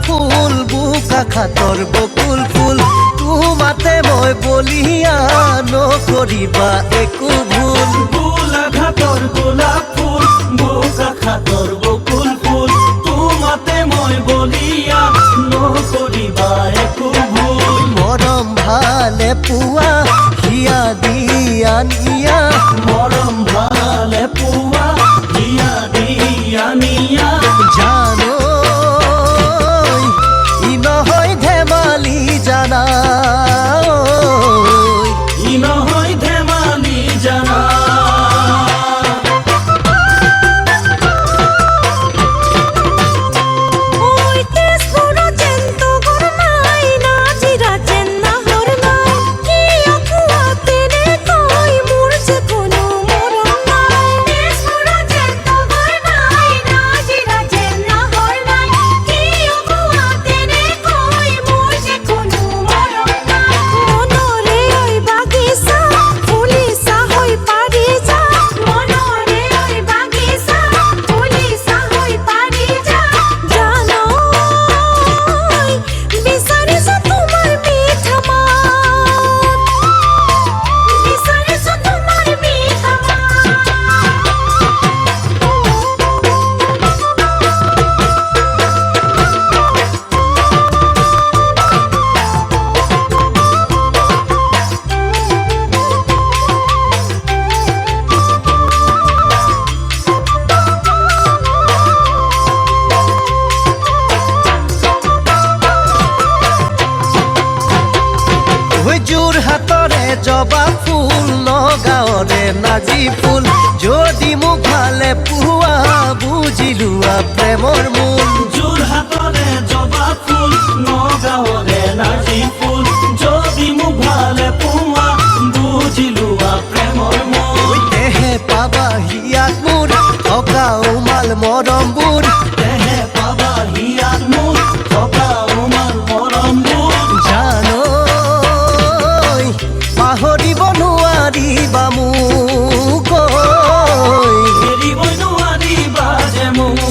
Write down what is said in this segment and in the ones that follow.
ফুল বুকা খাতৰ বকুল ফুল তোমাতে মই বলিয়া নকৰিবা একো ভুল গোলাঘাটৰ গোলাপ ফুল বুকা খাতৰ বকুল ফুল তোমাতে মই বলিয়া নকৰিবা একো ভুল মৰম ভালে পুৱা হিয়া দিয়া নিয়া মৰম ভালে পুৱা হিয়া দিয়া নিয়া জানো ই নহয় ধেমালি জানা ই নহয় ধেমালি জানা যোৰহাটৰে জবা ফুল নগাঁৱৰে নাজি ফুল যদি মোক ভালে পোৱা বুজিলোৱা প্ৰেমৰ মূল যোৰহাটৰে জবা ফুল নগাঁৱৰে নাজি ফুল যদি মোক ভালে পোৱা বুজিলোৱা প্ৰেমৰ মূল তেহে পাবা হিয়াত মোৰ থকা উমাল মৰমবোৰ তেহে পাবা হিয়াত মোৰ থকা উমাল মৰমবোৰ জানো পাহৰিব নোৱাৰিবা মোক এৰিব নোৱাৰিবা যে মোক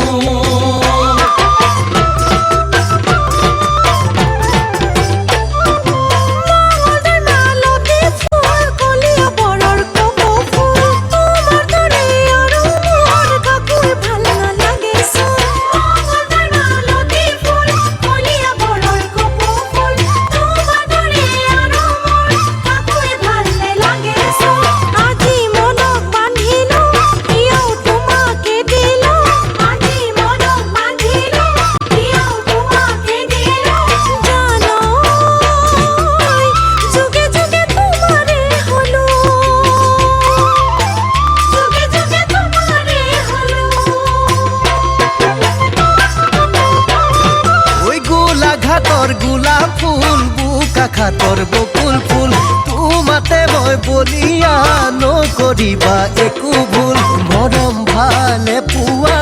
গোলাপ ফুল বুকা খাতৰ বকুল ফুল তোমাতে মই বলিয়া নকৰিবা একো ভুল মৰম ভালে পুৱা